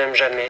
même jamais.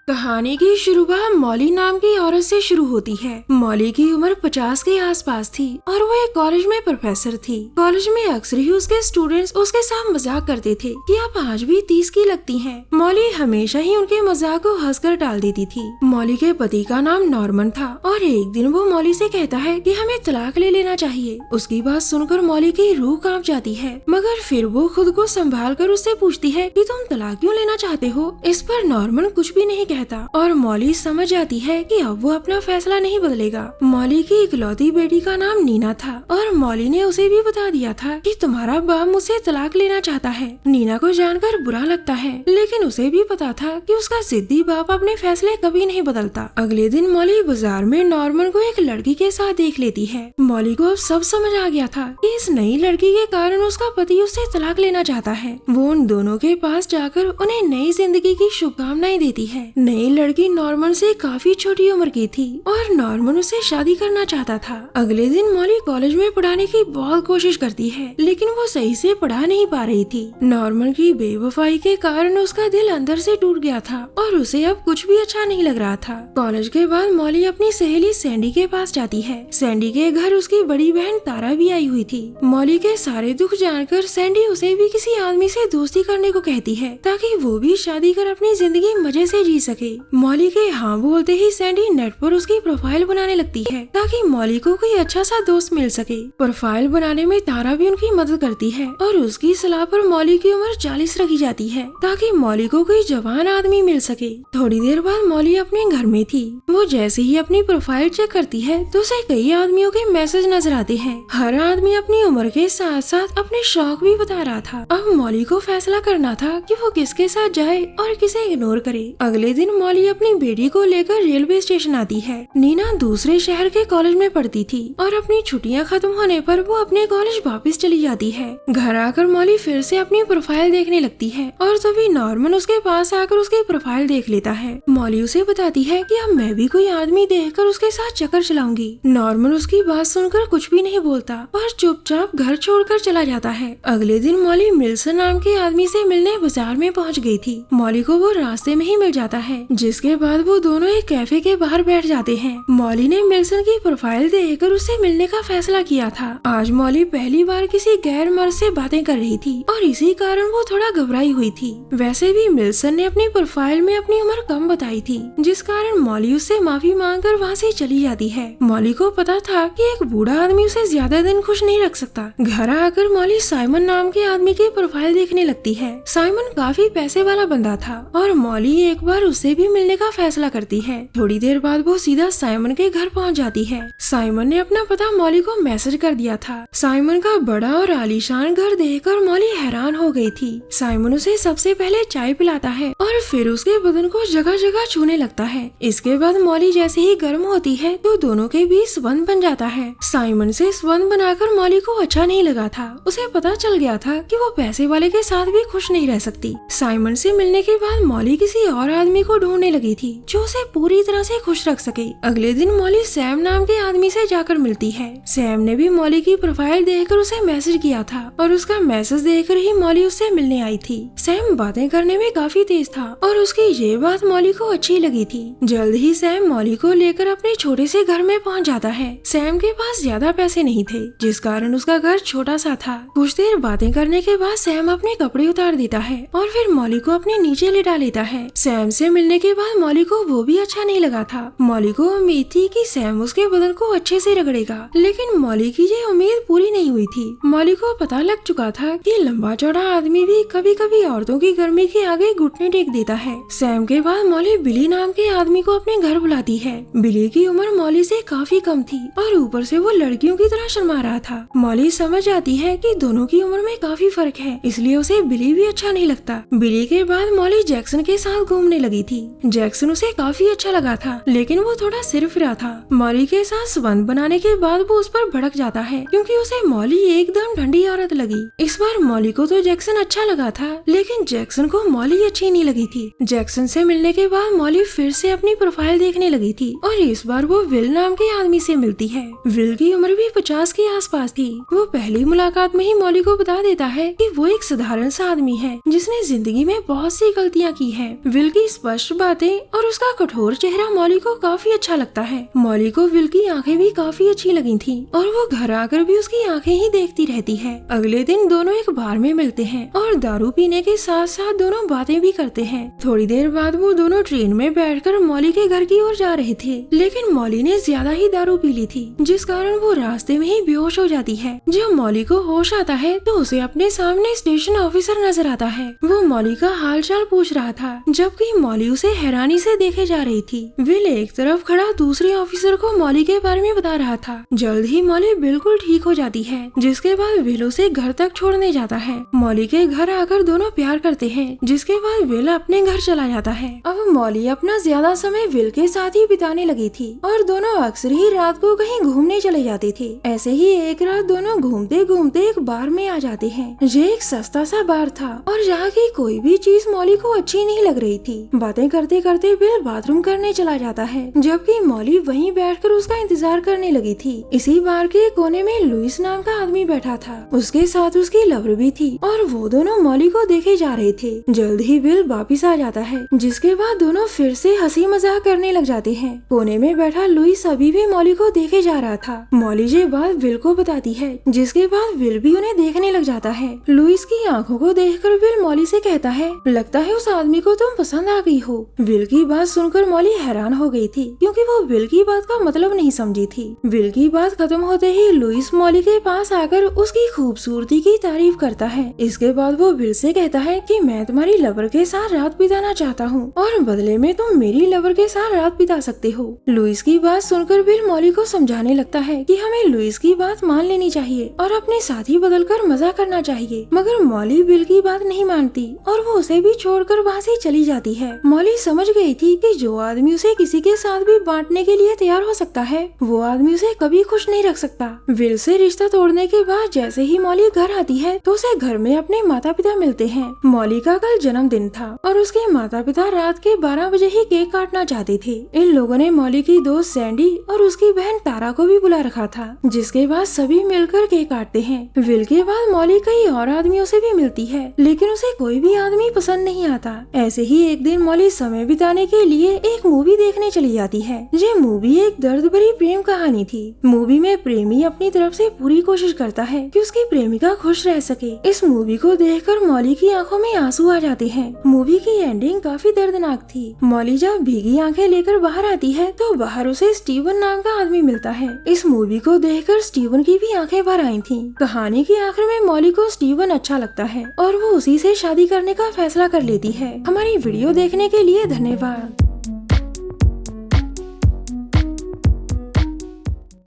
कहानी की शुरुआत मॉली नाम की औरत से शुरू होती है। मॉली की उम्र 50 के आसपास थी और वो एक कॉलेज में प्रोफेसर थी। कॉलेज में अक्सर ही उसके स्टूडेंट्स उसके साथ मजाक करते थे कि आप आज भी 30 की लगती हैं। मॉली हमेशा ही उनके मजाक को हंसकर टाल देती थी। मॉली के पति का नाम नॉर्मन था और एक दिन वो मॉली से कहता है कि हमें तलाक ले लेना चाहिए। उसकी बात सुनकर मॉली की रूह कांप जाती है, मगर फिर वो खुद को संभाल कर उससे पूछती है कि तुम तलाक क्यों लेना चाहते हो। इस पर नॉर्मन कुछ भी नहीं कहता और मॉली समझ जाती है कि अब वो अपना फैसला नहीं बदलेगा। मॉली की इकलौती बेटी का नाम नीना था और मॉली ने उसे भी बता दिया था कि तुम्हारा बाप मुझसे तलाक लेना चाहता है। नीना को जानकर बुरा लगता है, लेकिन उसे भी पता था कि उसका जिद्दी बाप अपने फैसले कभी नहीं बदलता। अगले दिन मॉली बाजार में नॉर्मन को एक लड़की के साथ देख लेती है। मॉली को अब सब समझ आ गया था कि इस नई लड़की के कारण उसका पति उससे तलाक लेना चाहता है। वो उन दोनों के पास जाकर उन्हें नई जिंदगी की शुभकामनाएं देती है। नई लड़की नॉर्मन से काफी छोटी उम्र की थी और नॉर्मन उससे शादी करना चाहता था। अगले दिन मॉली कॉलेज में पढ़ाने की बहुत कोशिश करती है, लेकिन वो सही से पढ़ा नहीं पा रही थी। नॉर्मन की बेवफाई के कारण उसका दिल अंदर से टूट गया था और उसे अब कुछ भी अच्छा नहीं लग रहा था। कॉलेज के बाद मॉली अपनी सहेली सैंडी के पास जाती है। सैंडी के घर उसकी बड़ी बहन तारा भी आई हुई थी। मॉली के सारे दुख जानकर सैंडी उसे भी किसी आदमी से दोस्ती करने को कहती है ताकि वो भी शादी कर अपनी जिंदगी मजे से जी सके। मॉली के हाँ बोलते ही सैंडी नेट पर उसकी प्रोफाइल बनाने लगती है ताकि मॉली को कोई अच्छा सा दोस्त मिल सके। प्रोफाइल बनाने में तारा भी उनकी मदद करती है और उसकी सलाह पर मॉली की उम्र 40 रखी जाती है ताकि मॉली को कोई जवान आदमी मिल सके। थोड़ी देर बाद मॉली अपने घर में थी। वो जैसे ही अपनी प्रोफाइल चेक करती है तो उसे कई आदमियों के मैसेज नजर आते हैं। हर आदमी अपनी उम्र के साथ साथ अपने शौक भी बता रहा था। अब मॉली को फैसला करना था कि वो किसके साथ जाए और किसे इग्नोर करे। अगले दिन मॉली अपनी बेटी को लेकर रेलवे स्टेशन आती है। नीना दूसरे शहर के कॉलेज में पढ़ती थी और अपनी छुट्टियां खत्म होने पर वो अपने कॉलेज वापस चली जाती है। घर आकर मॉली फिर से अपनी प्रोफाइल देखने लगती है और तभी नॉर्मन उसके पास आकर उसकी प्रोफाइल देख लेता है। मॉली उसे बताती है कि अब मैं भी कोई आदमी देखकर उसके साथ चक्कर चलाऊंगी। नॉर्मन उसकी बात सुनकर कुछ भी नहीं बोलता और चुपचाप घर छोड़कर चला जाता है। अगले दिन मॉली मिल्सन नाम के आदमी से मिलने बाजार में पहुंच गई थी। मॉली को वो रास्ते में ही मिल जाता है, जिसके बाद वो दोनों एक कैफे के बाहर बैठ जाते हैं। मॉली ने मिल्सन की प्रोफाइल देखकर उससे मिलने का फैसला किया था। आज मॉली पहली बार किसी गैर मर्द से बातें कर रही थी और इसी कारण वो थोड़ा घबराई हुई थी। वैसे भी मिल्सन ने अपनी प्रोफाइल में अपनी उम्र कम बताई थी, जिस कारण मॉली उससे माफी मांगकर वहाँ से चली जाती है। मॉली को पता था कि एक बूढ़ा आदमी उसे ज्यादा दिन खुश नहीं रख सकता। घर आकर मॉली साइमन नाम के आदमी की प्रोफाइल देखने लगती है। साइमन काफी पैसे वाला बंदा था और मॉली एक बार उससे भी मिलने का फैसला करती है। थोड़ी देर बाद वो सीधा साइमन के घर पहुंच जाती है। साइमन ने अपना पता मॉली को मैसेज कर दिया था। साइमन का बड़ा और आलीशान घर देखकर मॉली हैरान हो गई थी। साइमन उसे सबसे पहले चाय पिलाता है और फिर उसके बदन को जगह जगह छूने लगता है। इसके बाद मॉली जैसे ही गर्म होती है तो दोनों के बीच संबंध बन जाता है। साइमन से संबंध बनाकर मॉली को अच्छा नहीं लगा था। उसे पता चल गया था कि वो पैसे वाले के साथ भी खुश नहीं रह सकती। साइमन से मिलने के बाद मॉली किसी और आदमी को ढूंढने लगी थी जो उसे पूरी तरह से खुश रख सके। अगले दिन मॉली सैम नाम के आदमी से जाकर मिलती है। सैम ने भी मॉली की प्रोफाइल देखकर उसे मैसेज किया था और उसका मैसेज देखकर ही मॉली उससे मिलने आई थी। सैम बातें करने में काफी तेज था और उसकी ये बात मॉली को अच्छी लगी थी। जल्द ही सैम मॉली को लेकर अपने छोटे से घर में पहुंच जाता है। सैम के पास ज्यादा पैसे नहीं थे, जिस कारण उसका घर छोटा सा था। कुछ देर बातें करने के बाद सैम अपने कपड़े उतार देता है और फिर मॉली को अपने नीचे लेटा लेता है। सैम से मिलने के बाद मॉली को वो भी अच्छा नहीं लगा था। मॉली को उम्मीद थी कि सैम उसके बदन को अच्छे से रगड़ेगा, लेकिन मॉली की ये उम्मीद पूरी नहीं हुई थी। मॉली को पता लग चुका था कि लंबा चौड़ा आदमी भी कभी कभी औरतों की गर्मी के आगे घुटने टेक देता है। सैम के बाद मॉली बिली नाम के आदमी को अपने घर बुलाती है। बिली की उम्र मॉली से काफी कम थी और ऊपर से वो लड़कियों की तरह शर्मा रहा था। मॉली समझ जाती है कि दोनों की उम्र में काफी फर्क है, इसलिए उसे बिली भी अच्छा नहीं लगता। बिली के बाद मॉली जैक्सन के साथ घूमने लगी थी। जैक्सन उसे काफी अच्छा लगा था, लेकिन वो थोड़ा सिरफिरा था। मॉली के साथ संबंध बनाने के बाद वो उस पर भड़क जाता है क्योंकि उसे मॉली एकदम ठंडी औरत लगी। इस बार मॉली को तो जैक्सन अच्छा लगा था, लेकिन जैक्सन को मॉली अच्छी नहीं लगी थी। जैक्सन से मिलने के बाद मॉली फिर से अपनी प्रोफाइल देखने लगी थी और इस बार वो विल नाम के आदमी से मिलती है। विल की उम्र भी 50 के आसपास थी। वो पहली मुलाकात में ही मॉली को बता देता है कि वो एक साधारण सा आदमी है जिसने जिंदगी में बहुत सी गलतियाँ की है। विल की स्पष्ट बातें और उसका कठोर चेहरा मॉली को काफी अच्छा लगता है। मॉली को विल की आंखें भी काफी अच्छी लगी थी और वो घर आकर भी उसकी आंखें ही देखती रहती है। अगले दिन दोनों एक बार में मिलते हैं और दारू पीने के साथ साथ दोनों बातें भी करते हैं। थोड़ी देर बाद वो दोनों ट्रेन में बैठकर मॉली के घर की ओर जा रहे थे, लेकिन मॉली ने ज्यादा ही दारू पी ली थी, जिस कारण वो रास्ते में ही बेहोश हो जाती है। जब मॉली को होश आता है तो उसे अपने सामने स्टेशन ऑफिसर नजर आता है। वो मॉली का हाल चाल पूछ रहा था, जबकि मॉली उसे हैरानी से देखे जा रही थी। विल एक तरफ खड़ा दूसरे ऑफिसर को मॉली के बारे में बता रहा था। जल्द ही मॉली बिल्कुल ठीक हो जाती है, जिसके बाद विल उसे घर तक छोड़ने जाता है। मॉली के घर आकर दोनों प्यार करते हैं, जिसके बाद विल अपने घर चला जाता है। अब मॉली अपना ज्यादा समय विल के साथ ही बिताने लगी थी और दोनों अक्सर ही रात को कहीं घूमने चले जाते थे। ऐसे ही एक रात दोनों घूमते घूमते एक बार में आ जाते हैं। ये एक सस्ता सा बार था और यहाँ की कोई भी चीज मॉली को अच्छी नहीं लग रही थी। बातें करते करते विल बाथरूम करने चला जाता है, जबकि मॉली वहीं बैठकर उसका इंतजार करने लगी थी। इसी बार के कोने में लुइस नाम का आदमी बैठा था, उसके साथ उसकी लवर भी थी और वो दोनों मॉली को देखे जा रहे थे। जल्द ही विल वापिस आ जाता है, जिसके बाद दोनों फिर से हंसी मजाक करने लग जाते हैं। कोने में बैठा लुइस अभी भी मॉली को देखे जा रहा था। मॉली ये बात विल को बताती है, जिसके बाद विल भी उन्हें देखने लग जाता है। लुइस की आंखों को देखकर विल मॉली से कहता है, लगता है उस आदमी को तुम पसंद आ गई हो। विल की बात सुनकर मॉली हैरान हो गई थी, क्योंकि वो विल की बात का मतलब नहीं समझी थी। विल की बात खत्म होते ही लुइस मॉली के पास आकर उसकी खूबसूरती की तारीफ करता है। इसके बाद वो विल से कहता है कि मैं तुम्हारी लवर के साथ रात बिताना चाहता हूँ और बदले में तुम मेरी लवर के साथ रात बिता सकते हो। लुइस की बात सुनकर विल मॉली को समझाने लगता है कि हमें लुइस की बात मान लेनी चाहिए और अपने साथी बदलकर मजा करना चाहिए, मगर मॉली विल की बात नहीं मानती और वो उसे भी छोड़कर वहाँ से चली जाती है। मॉली समझ गई थी कि जो आदमी उसे किसी के साथ भी बांटने के लिए तैयार हो सकता है, वो आदमी उसे कभी खुश नहीं रख सकता। विल से रिश्ता तोड़ने के बाद जैसे ही मॉली घर आती है तो उसे घर में अपने माता पिता मिलते हैं। मॉली का कल जन्मदिन था और उसके माता पिता रात के 12 बजे ही केक काटना चाहते थे। इन लोगों ने मॉली की दोस्त सैंडी और उसकी बहन तारा को भी बुला रखा था, जिसके बाद सभी मिलकर केक काटते हैं। विल के बाद मॉली कई और आदमियों से भी मिलती है, लेकिन उसे कोई भी आदमी पसंद नहीं आता। ऐसे ही एक दिन मॉली समय बिताने के लिए एक मूवी देखने चली जाती है। ये मूवी एक दर्द भरी प्रेम कहानी थी। मूवी में प्रेमी अपनी तरफ से पूरी कोशिश करता है कि उसकी प्रेमिका खुश रह सके। इस मूवी को देखकर मॉली की आंखों में आंसू आ जाते हैं। मूवी की एंडिंग काफी दर्दनाक थी। मॉली जब भीगी आंखें लेकर बाहर आती है तो बाहर उसे स्टीवन नाम का आदमी मिलता है। इस मूवी को देखकर स्टीवन की भी आंखें भर आई थीं। कहानी के आखिर में मॉली को स्टीवन अच्छा लगता है और वो उसी से शादी करने का फैसला कर लेती है। हमारी वीडियो देखने के लिए धन्यवाद।